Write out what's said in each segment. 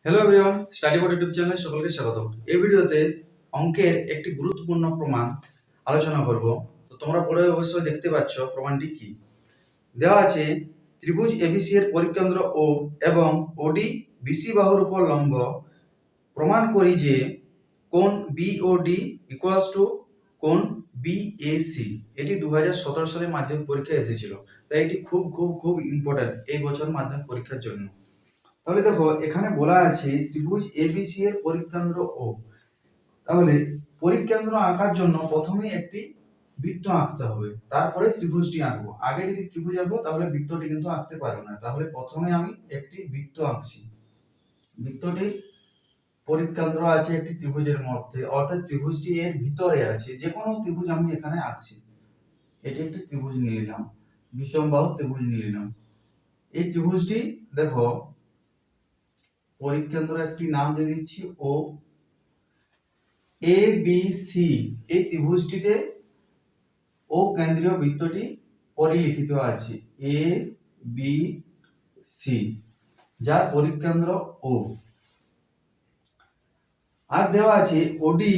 Hello everyone, study board YouTube চ্যানেলে সকলকে স্বাগত। এই ভিডিওতে অঙ্কের একটি গুরুত্বপূর্ণ প্রমাণ আলোচনা করব। তো তোমরা পড়ে অবশ্যই দেখতে পাচ্ছ প্রমাণটি কি দেওয়া আছে। ত্রিভুজ এবিসি এর পরিকেন্দ্র ও এবং ওডি বিসি বাহুর উপর লম্ব প্রমাণ করি যে কোণ বিওডি ইকুয়ালস টু কোণ বিএসি। এটি 2017 সালে মাধ্যমিক পরীক্ষায় এসেছিল, তাই এটি খুব খুব খুব ইম্পর্টেন্ট এই বছর মাধ্যমিক পরীক্ষার জন্য। তাহলে দেখো এখানে বলা আছে ত্রিভুজ এবিসি এর পরিকেন্দ্র ও। তাহলে পরিকেন্দ্র আঁকার জন্য প্রথমে একটি বৃত্ত আঁকতে হবে, তারপরে ত্রিভুজটি আঁকবো। আগে যদি ত্রিভুজ আঁকবো তাহলে বৃত্তটি কিন্তু আঁকতে পারবো না। তাহলে প্রথমে আমি একটি বৃত্ত আঁকছি। বৃত্তটির পরিকেন্দ্র আছে একটি ত্রিভুজের মধ্যে, অর্থাৎ ত্রিভুজটি এর ভিতরে আছে। যে কোনো ত্রিভুজ আমি এখানে আঁকছি। এটি একটি ত্রিভুজ নিয়ে নিলাম, বিষমবাহু ত্রিভুজ নিয়ে নিলাম। এই ত্রিভুজটি দেখো পরিকেন্দ্র একটি নাম দিয়ে দিচ্ছি ও। এ বি সি এই ত্রিভুজটিতে ও কেন্দ্রীয় বৃত্তটি পরিলিখিত আছে এ বি সি, যার পরিকেন্দ্র ও। আর দেওয়া আছে ওডি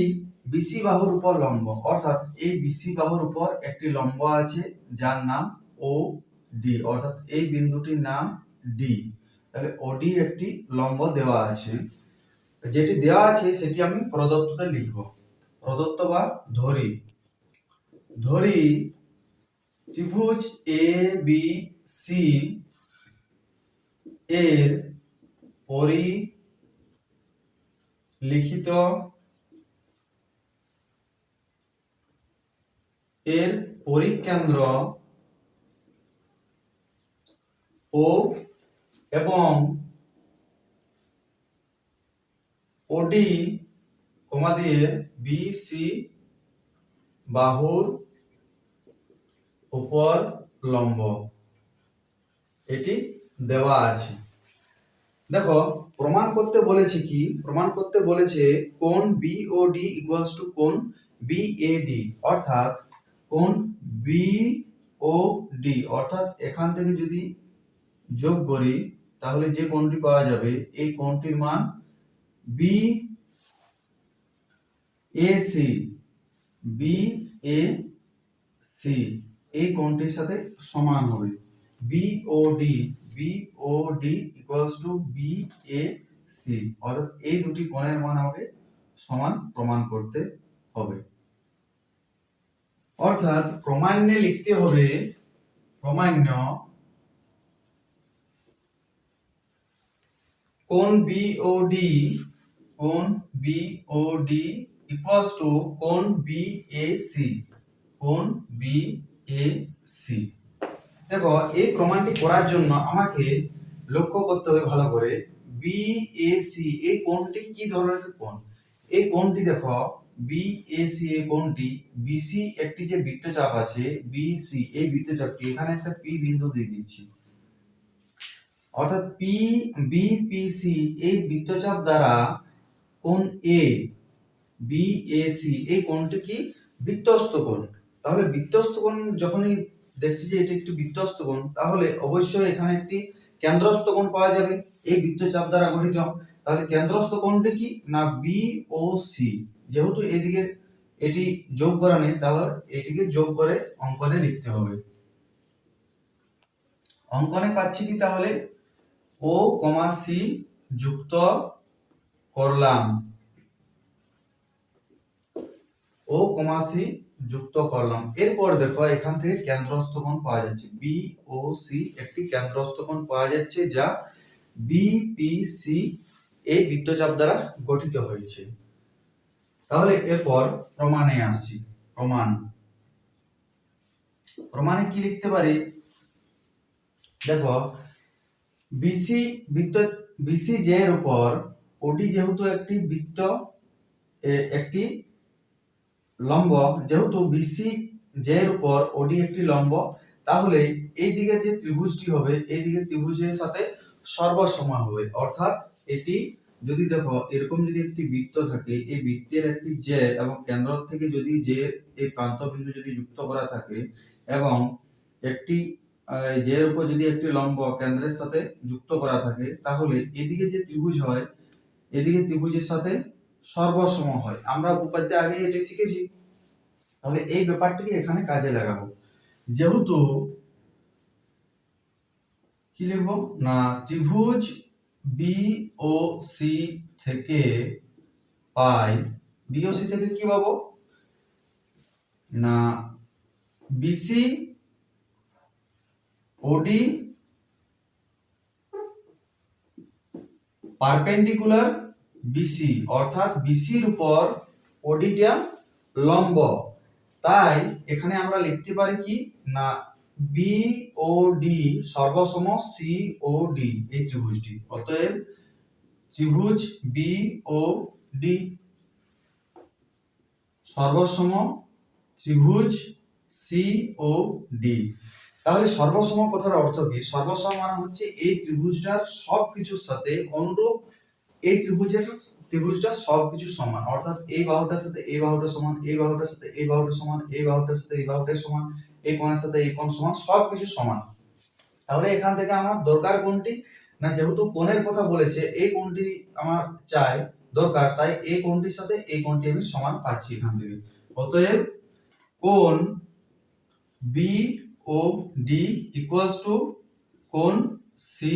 বিসি বাহুর উপর লম্ব, অর্থাৎ এই বিসি বাহুর উপর একটি লম্ব আছে যার নাম ও ডি, অর্থাৎ এই বিন্দুটির নাম ডি। তাহলে ওডি একটি লম্ব দেওয়া আছে। যেটি দেওয়া আছে সেটি আমি প্রদত্ততে লিখব। প্রদত্ত বা ধরি ত্রিভুজ এ বি সি এর পরিলিখিত পরিকেন্দ্র ও এবং ওডি কমা দিয়ে বিসি বাহুর উপর লম্ব, এটি দেওয়া আছে। দেখো প্রমাণ করতে বলেছে কি, প্রমাণ করতে বলেছে কোণ বিওডি ইকুয়ালস টু কোণ বিএডি, অর্থাৎ কোণ বিওডি অর্থাৎ এখান থেকে যদি যোগ করি তাহলে যে কোণটি পাওয়া যাবে এই কোণটির মান বিএসি এই কোণটির সাথে সমান হবে। বিওডি ইকুয়ালস টু বিএসি, অর্থাৎ এই দুটি কোণের মান আমাকে সমান প্রমাণ করতে হবে। অর্থাৎ প্রমাণ্যে লিখতে হবে প্রমাণ্য কোণ বিওডি ইকুয়ালস টু কোণ বিএসি। দেখো এই প্রমাণটি করার জন্য আমাকে লক্ষ্য করতে হবে ভালো করে বিএসি এই কোণটি কি ধরনের কোণ। এই কোণটি দেখো বিএসি এই কোণটি বিসি একটি যে বৃত্তচাপ আছে বিসি, এই বৃত্তচাপটি এখানে একটা পি বিন্দু দিয়ে দিচ্ছি, অর্থাৎ পি বিপিসি এই বৃত্তচাপ দ্বারা কোণ এ বিএসি এই কোণটি কি বৃত্তস্থ কোণ। তাহলে বৃত্তস্থ কোণ যখনই দেখছি যে এটি একটি বৃত্তস্থ কোণ, তাহলে অবশ্যই এখানে একটি কেন্দ্রস্থ কোণ পাওয়া যাবে এই বৃত্তচাপ দ্বারা গঠিত। তাহলে কেন্দ্রস্থ কোণটি কি না বিওসি। যেহেতু এদিকে এটি যোগ করা নেই, তাহলে এটিকে যোগ করে অঙ্কনে লিখতে হবে। অঙ্কনে পাচ্ছি কি তাহলে ও কমা সি যুক্ত করলাম, ও কমা সি যুক্ত করলাম। এরপর দেখো এখান থেকে কেন্দ্রস্থ কোণ পাওয়া যাচ্ছে বিওসি, একটি কেন্দ্রস্থ কোণ পাওয়া যাচ্ছে যা বিপিসি এই বৃত্তচাপ দ্বারা গঠিত হয়েছে। তাহলে এরপর প্রমাণে আসছি। প্রমাণে কি লিখতে পারি, দেখো বিসি জে এর উপর ওডি যেহেতু একটি বৃত্ত একটি লম্ব, যেহেতু বিসি জে এর উপর ওডি একটি লম্ব, তাহলে এই দিকে যে ত্রিভুজটি হবে এই দিকে ত্রিভুজের সাথে সর্বসম হবে। অর্থাৎ এটি যদি দেখো এরকম যদি একটি বৃত্ত থাকে, এই বৃত্তের একটি জে এবং কেন্দ্র থেকে যদি জে এই প্রান্ত বিন্দু যদি যুক্ত করা থাকে এবং একটি জে এর উপর যদি একটি লম্ব কেন্দ্রের সাথে যুক্ত করা থাকে, তাহলে এদিকে যে ত্রিভুজ হয় এদিকে ত্রিভুজের সাথে সর্বসম হয়। আমরা উপপাদ্যে আগে এটা শিখেছি, তাহলে এই ব্যাপারটিকে এখানে কাজে লাগাবো। যেহেতু কি লিখবো না, ত্রিভুজ বি ও সি থেকে পাই, বি ও সি থেকে কি পাবো না বিসি ওডি পারপেন্ডিকুলার বিসি, অর্থাৎ বিসির উপর ওডিটা লম্ব। তাই এখানে আমরা লিখতে পারি কি না B O D সর্বসম C O D এই ত্রিভুজটি। অতএব ত্রিভুজ বি ও ডি সর্বসম ত্রিভুজ সি ও ডি। তাহলে সর্বসম কথার অর্থ কি? সর্বসম মানে হচ্ছে এই ত্রিভুজটার সবকিছুর সাথে অনুরূপ, এই ত্রিভুজটা সবকিছু সমান, অর্থাৎ এই বাহুটার সাথে এই বাহুটা সমান, এই বাহুটার সাথে এই বাহুটা সমান, এই বাহুটার সাথে এই বাহুটা সমান, এই কোণের সাথে এই কোণ সমান, সবকিছু সমান। তাহলে এখান থেকে আমার দরকার কোনটি না, যেহেতু কোণের কথা বলেছে এই কোণটি আমার চাই দরকার, তাই এই কোণটির সাথে এই কোণটি আমি সমান পাচ্ছি এখান থেকে। অতএব কোণ B O D equals to কোণ সি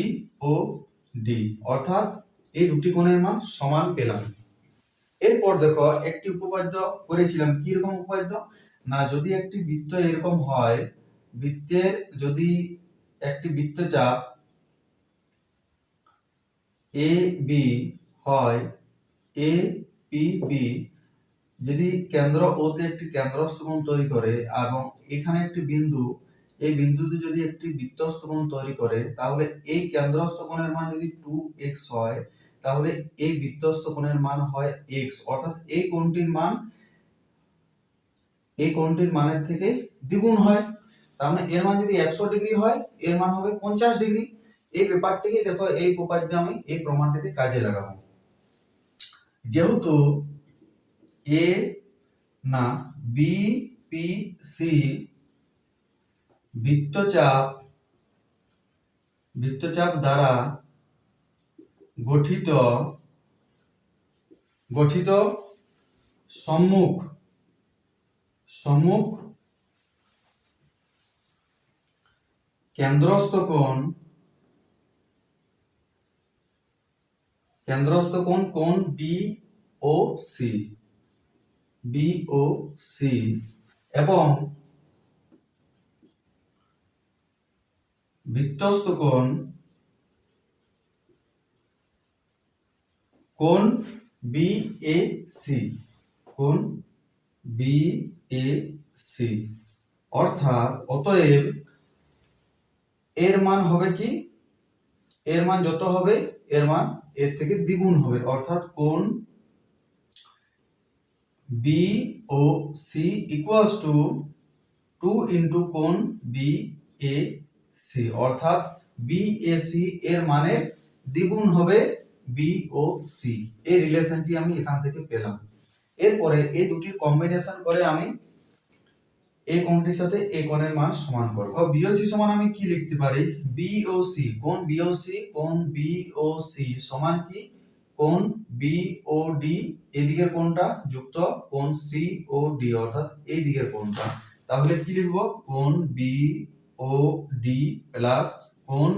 ও ডি, অর্থাৎ এই দুটি কোণের মান সমান পেলাম। এরপর দেখো একটি উপপাদ্য করেছিলাম, কি রকম উপপাদ্য না, যদি একটি বৃত্ত এরকম হয়, বৃত্তের যদি একটি বৃত্তচাপ এ বি হয়, এ পি বি যদি কেন্দ্র ও তে একটি কেন্দ্রস্থ কোণ তৈরি করে এবং এখানে একটি বিন্দু, এই বিন্দুতে যদি একটি বৃত্তস্থ কোণ তৈরি করে, তাহলে এই কেন্দ্রস্থ কোণের মান যদি 2x হয়, তাহলে এই বৃত্তস্থ কোণের মান হয় x, অর্থাৎ এই কোণটির মানের থেকে দ্বিগুণ হয়। তার মানে এর মান যদি 100 ডিগ্রি হয়, এর মান হবে 50 ডিগ্রি। এই ব্যাপারটিকে দেখো এই উপপাদ্যে আমি এই প্রমাণটিতে কাজে লাগাবো। যেহেতু এ না বি পি সি বৃত্তচাপ দ্বারা গঠিত সম্মুখ কেন্দ্রস্থ কোণ কোণ বি ও সি এবং বৃত্তস্থ কোণ বি এ সি, অর্থাৎ অতএব এর মান হবে কি, এর মান যত হবে এর মান এর থেকে দ্বিগুণ হবে, অর্থাৎ কোণ B O C equals to 2 into কোণ বি এ সি, অর্থাৎ বি এ সি এর মানের দ্বিগুণ হবে বি ও সি। এই রিলেশনটি আমি এখান থেকে পেলাম। এরপরে এই দুটির কম্বিনেশন করে আমি এই কোণটির সাথে এই কোণের মান সমান করব। বিওসি সমান আমি কি লিখতে পারি, বিওসি কোণ বিওসি সমান কি কোণ বিওডি এদিকের কোণটা যুক্ত কোণ সিওডি, অর্থাৎ এই দিকের কোণটা। তাহলে কি লিখব, কোণ বিওডি প্লাস কোণ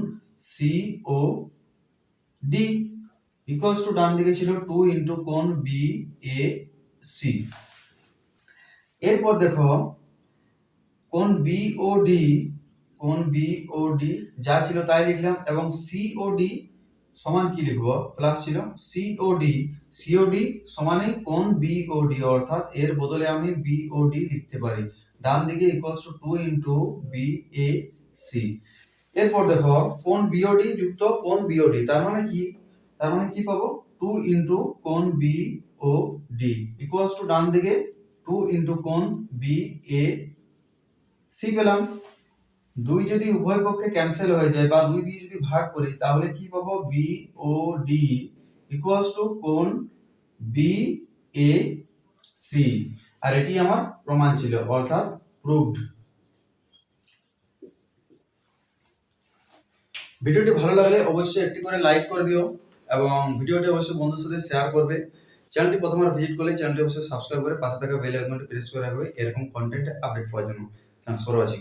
সিওডি ইকুয়ালস টু ডান দিকে ছিল 2 ইনটু কোণ বিএসি। এরপর দেখো কোণ বিওডি যা ছিল তাই লিখলাম, এবং সিওডি সমান কি লিখব, প্লাস ছিল সিওডি সমানে কোণ বিওডি, অর্থাৎ এর বদলে আমি বিওডি লিখতে পারি। ডান দিকে ইকুয়ালস টু 2 ইনটু বিএসি। এরপর দেখো কোণ বিওডি যুক্ত কোণ বিওডি, তার মানে কি পাবো, 2 ইনটু কোণ বিওডি ইকুয়ালস টু ডান দিকে 2 ইনটু কোণ বিএসি পেলাম। 2 যদি উভয় পক্ষে ক্যান্সেল হয়ে যায় বা 2 দিয়ে যদি ভাগ করি, তাহলে কি পাবো, বিওডি ইকুয়ালস টু কোণ বিএসি। আর এটি আমার প্রমাণ ছিল, অর্থাৎ প্রুভড। ভিডিওটি ভালো লাগলে অবশ্যই একটি করে লাইক করে দিও এবং ভিডিওটি অবশ্যই বন্ধুদের সাথে শেয়ার করবে। চ্যানেলটি প্রথমবার ভিজিট করলে চ্যানেলটি অবশ্যই সাবস্ক্রাইব করে পাশে থাকা বেল আইকনটি প্রেস করে রাখবে এরকম কন্টেন্ট আপডেট পাওয়ার জন্য। Thanks for watching.